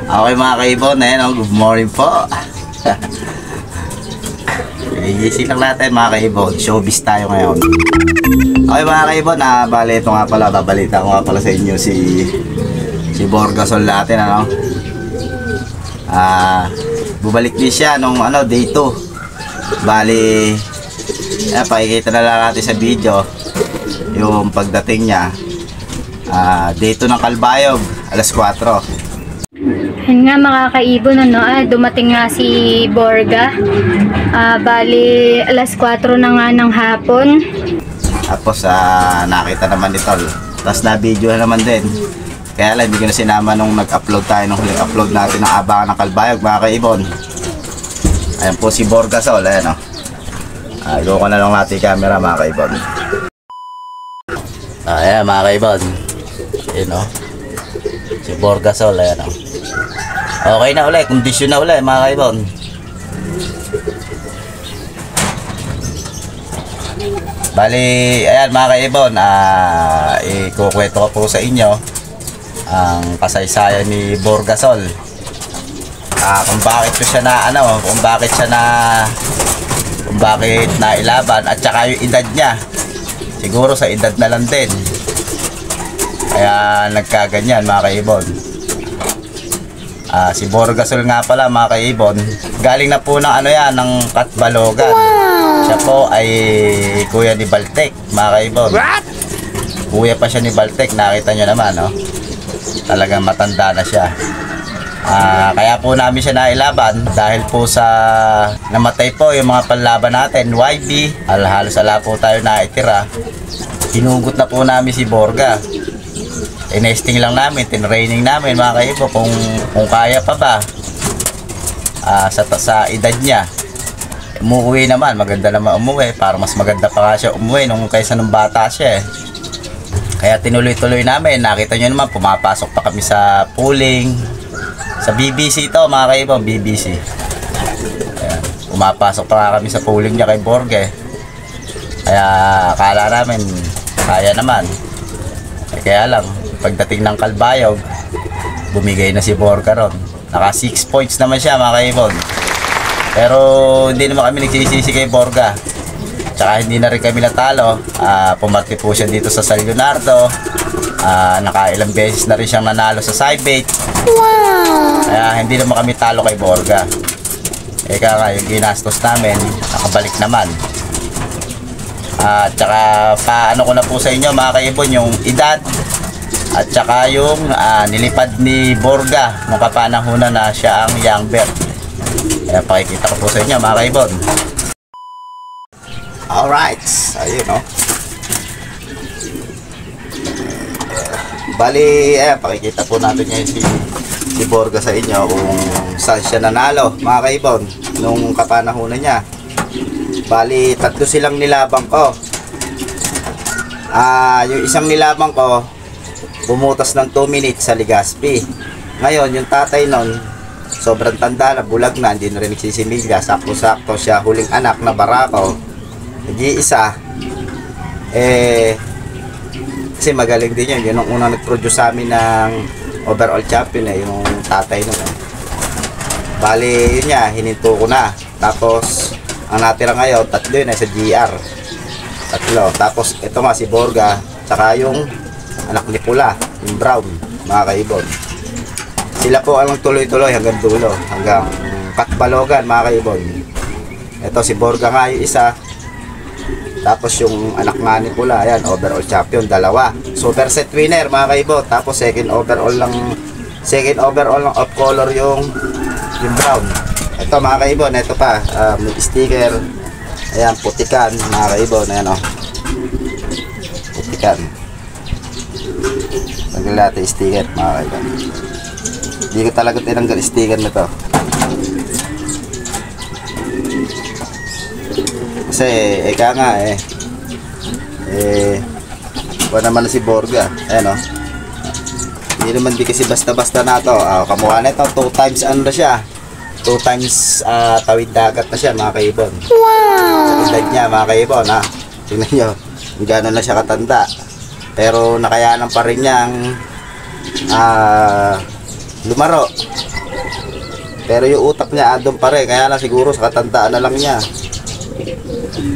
Okay mga kaibon, good morning po. Igising lang natin mga kaibon, showbiz tayo ngayon. Okay mga kaibon, bali ito nga pala, babalita ko nga pala sa inyo si Borgasol natin, bubalik din siya nung day 2. Bali, pakikita na lang natin sa video yung pagdating niya. Day 2 ng Calbayog, alas 4. Yun nga mga kaibon, dumating nga si Borga. Bali, alas 4 na nga ng hapon. Tapos nakita naman ni Tol. Tapos na-video naman din. Kaya lang, hindi ko na sinama nung nag-upload tayo, nung huling upload natin ng Abangan ng Calbayog, mga kaibon. Ayan po si Borgasol, ayan go ko na lang natin yung camera, mga kaibon. Ayan mga kaibon. Ayan si Borgasol, ayan okay na ulit, kondisyon na ulit mga kaibon. Bali, ayan mga kaibon, ikukwento ko po sa inyo ang kasaysayan ni Borgasol. Kung bakit ko siya kung bakit nailaban at saka yung edad niya. Siguro sa edad na lang din. Kaya nagkaganyan mga kaibon. Si Borgasol nga pala mga kaibon, galing na po ng ng Katbalogan. Siya po ay kuya ni Baltek mga kaibon. Kuya pa siya ni Baltek, nakita nyo naman talagang matanda na siya. Kaya po namin siya nailaban dahil po sa namatay po yung mga panlaban natin, YB. Halos ala po tayo naitira. Hinugot na po namin si Borga. Tinesting lang namin, tinraining namin mga kaibo kung kaya pa ba sa edad niya. Umuwi naman, maganda naman umuwi, para mas maganda pa nga siya umuwi nung kaysa nung bata siya Kaya tinuloy-tuloy namin. Nakita nyo naman, pumapasok pa kami sa pooling sa BBC ito mga kaibo, BBC. Ayan, pumapasok pa nga kami sa pooling niya kay Borge. Kaya akala namin kaya naman, kaya lang pagdating ng Calbayog, bumigay na si Borga ron. Naka 6 points naman siya mga kaibon. Pero hindi naman kami nagsisisi kay Borga. Tsaka hindi na rin kami natalo. Pumati po siya dito sa San Leonardo. Nakailang beses na rin siyang nanalo sa Cybate. Wow! Kaya hindi naman kami talo kay Borga. Kaya nga yung ginastos namin, nakabalik naman. Tsaka paano ko na po sa inyo mga kaibon yung edad at saka yung nilipad ni Borga nung kapanahunan na siya ang young bird. Kaya pakikita ko po sa inyo mga kaibon. Alright, ayun bali, pakikita po natin ngayon si Borga sa inyo kung saan siya nanalo mga kaibon nung kapanahunan niya. Bali, 3 silang nilabang ko. Yung isang nilabang ko bumutas ng 2 minutes sa Legazpi. Ngayon, yung tatay nun, sobrang tanda na, bulag na, hindi na rin nagsisimilya. Sakto-sakto siya, huling anak na barako. Nag-iisa. Kasi magaling din yun. Yun ang unang nag-produce sa amin ng overall champion yung tatay nun. Bali, yun niya, hininto ko na. Tapos, ang natira ngayon, 3 yun sa GR. 3. Tapos, ito nga si Borga, saka yung anak ni Pula, yung brown, mga kaibon. Sila po ang tuloy-tuloy hanggang dulo, hanggang Katbalogan, mga kaibon. Ito si Borga nga yung isa. Tapos yung anak nga ni Pula, ayan, overall champion, 2. Super set winner, mga kaibon. Tapos second overall lang off color yung brown. Ito mga kaibon, ito pa, may sticker. Ayan, putikan, mga kaibon, ayan putikan. Tanggal natin sticker mga kaibigan. Hindi ko talaga tinanggal sticker na to. Kasi eka nga wala naman na si Borga. Ayan hindi naman kasi basta-basta na to. Kamukha na ito, 2 times na siya. 2 times tawid dagat na siya mga kaibon. Wow! Sa edad niya mga kaibon tingnan nyo kung gano'n na siya katanda. Pero nakayanan pa rin niyang lumaro Pero yung utak niya andun pa rin. Kaya lang siguro sa katandaan na lang niya.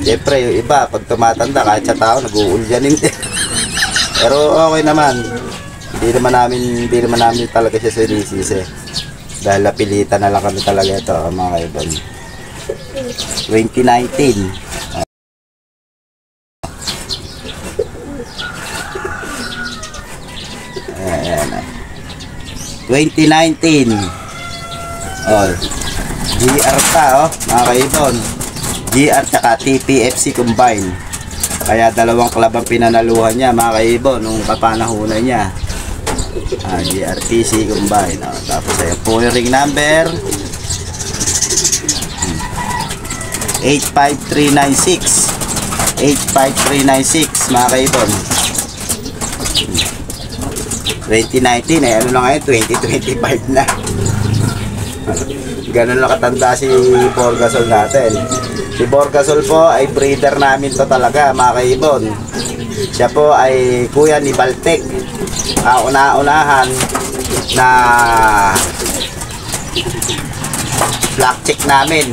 Siyempre, yung iba, pag tumatanda, kahit sa tao, nag-uulyanin din. Pero okay naman. Hindi naman namin talaga siya sinisisi. Dahil napilitan na lang kami talaga ito, mga kaibigan. 2019. Ayan. 2019. Oh. GR ta, oh, mga kaibon. GR tsaka TPFC combine. Kaya dalawang club ang pinanaluhan niya, mga kaibon, nung kapanahunan niya. GRTC combine. Oh, tapos ayan po yung ring number 85396. 85396, mga kaibon. 2019, ano lang ngayon, 2025 na. Ganun lang katanda si Borgasol natin. Si Borgasol po ay breeder namin to talaga, mga kaibon. Siya po ay kuya ni Baltic. Una-unahan na black check namin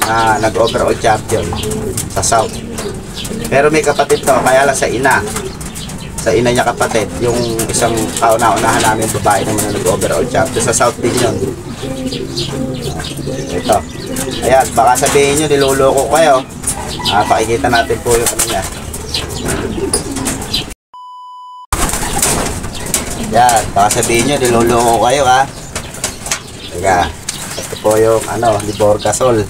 na nag-overall champion sa South. Pero may kapatid to, kaya lang sa ina. Sa ina niya kapatid, yung isang kauna-unahan namin babae naman na nag-overall champion sa South din yun. Ito. Ayan, baka sabihin nyo, niloloko kayo. Pakikita natin po yung ano niya. Ayan, baka sabihin nyo, niloloko kayo ha. Teka, ito po yung ano, ni Borgasol.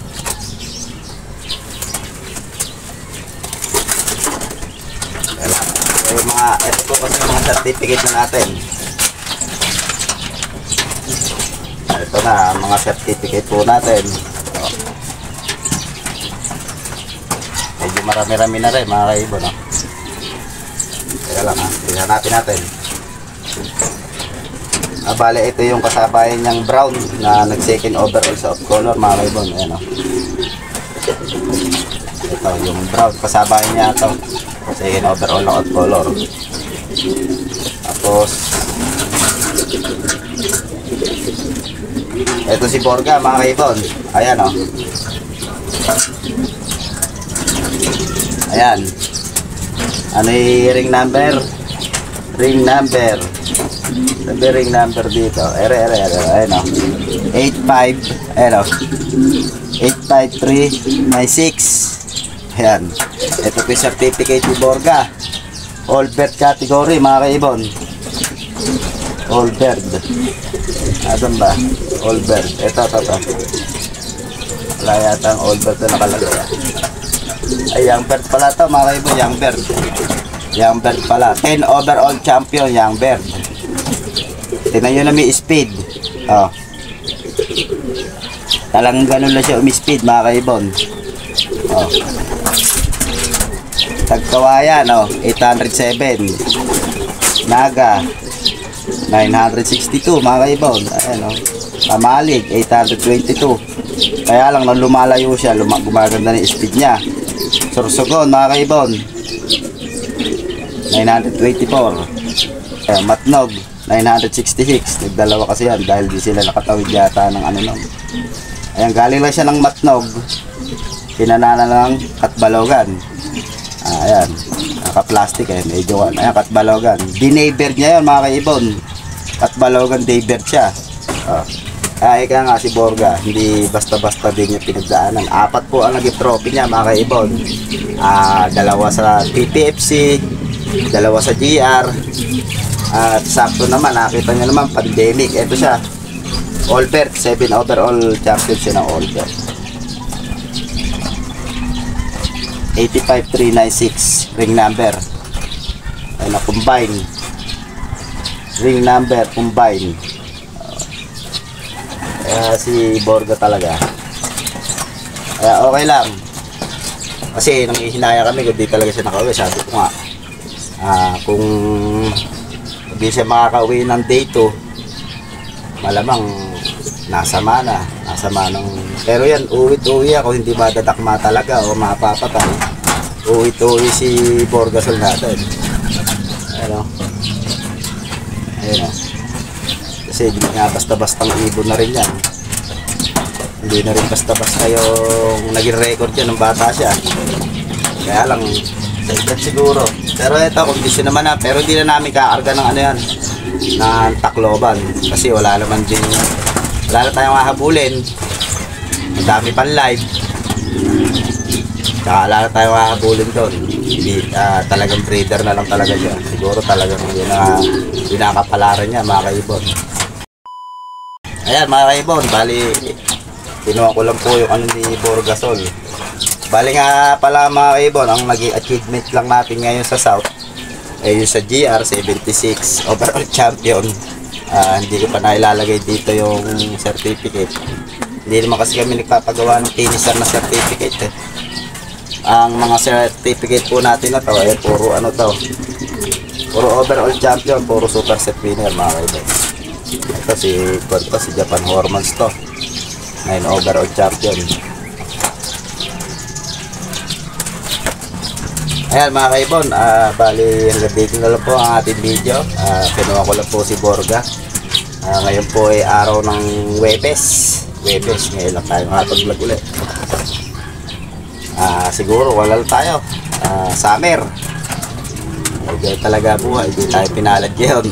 Ito po kasi yung mga certificate na natin. Ito na, mga certificate po natin. O. Medyo marami-rami na rin, mga kaibon. No? Teka lang ha, hanapin natin. Bale, ito yung kasabayan niyang brown na nag-second overall sa off-color, mga kaibon. Ayan o. Ito, yung brown, kasabayan niya ito. Second overall na off-color. Tapos ito si Borga, mga kaibon. Ayan o. Ayan. Ano yung ring number? Ring number. Sabi ring number dito. Ayan o. 85. Ayan o. 85396. Ayan. Ito po yung certificate ni Borga. All bird category, mga kaibon. All bird. Asan ba? All bird. Ito. Wala yata ang all bird na nakalagay. Ay, young bird pala ito, mga kaibon. Young bird. Young bird pala. 10 overall champion, young bird. Tingnan nyo na may speed. Oh. Talagang ganun lang siya umi-speed, mga kaibon. Oh. Tagkawayan, oh, 807. Naga 962, mga kaibon. Ayan, oh. Pamalig 822. Kaya lang nang lumalayo siya, gumaganda na yung speed niya. Sursugon, mga kaibon, 924. Matnog 966. Nagdalawa kasi yan dahil di sila nakatawid yata ng ano nun. Ayan, galing lang siya ng Matnog, pinanana ng Katbalogan. Ayan, naka-plastic medyo kan. Ayan, Katbalogan. Dinay-bird niya yun, mga kaibon. Katbalogan day-bird siya. Ika nga si Borga, hindi basta-basta din yung pinagdaanan. 4 po ang naging trophy niya, mga kaibon. 2 sa TPFC, 2 sa GR. At sakto naman, nakita niyo naman, pandemic. Ito siya, all bird, 7 overall champion siya ng all bird. 85396 ring number. Ay na combine. Ring number combine. Si Borga talaga. Okay lang. Kasi nang ihinaya kami, hindi talaga siya nakauwi. Sabi ko nga, kung hindi siya makakauwi ng day 2, malamang nasa mana pero yan, uwi ako, hindi madadakma talaga o mapapatay. Uwi si Borgasol natin. Ayun o, kasi hindi nga basta-bastang ibon na rin yan. Hindi na rin basta-basta yung naging record yan ng bata siya. Kaya lang, sa edad siguro. Pero ito, kondisyon naman na. Pero hindi na namin kakarga ng ano yan, ng Tacloban. Kasi wala naman din, wala na tayong hahabulin. Ang dami pang live. Saka wala na tayong hahabulin doon. Talagang breeder na lang talaga siya. Siguro talagang yun na pinakapalaran niya, mga kaibon. Ayan mga kaibon, bali kinuha ko lang po yung ano ni Borgasol. Bali nga pala mga kaibon, ang naging achievement lang natin ngayon sa South ay yung sa GR76 overall champion. Hindi ko pa nailalagay dito yung certificate. Hindi naman kasi kami nagpapagawa ng finisher na certificate eh. Ang mga certificate po natin na to ay puro ano to, puro overall champion, puro super set winner mga kaibon. Ito si Japan Hormones to, 9 overall champion. Ayan mga kaibon, bali hanggang dito na lang po ang ating video. Kinuha ko lang po si Borga. Ngayon po ay araw ng Webes. Ngayon lang tayo makapag-vlog ulit. Siguro wala lang tayo. Summer. Ganyan talaga buhay, hindi tayo pinalad yun.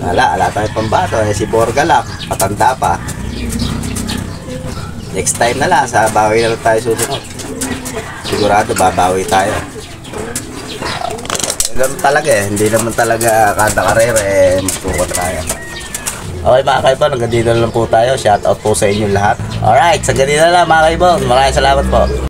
Wala tayo pambato. Si Borga lang, patanda pa. Next time na lang, sa bawi na lang tayo susunod. Sigurado babawi tayo. Ganun talaga eh, hindi naman talaga kada karera eh, magtuko tayo. Okay mga kaibon, hanggang dito na lang po tayo. Shout out po sa inyo lahat. Alright, sa ganito na lang mga kaibon. Maraming salamat po.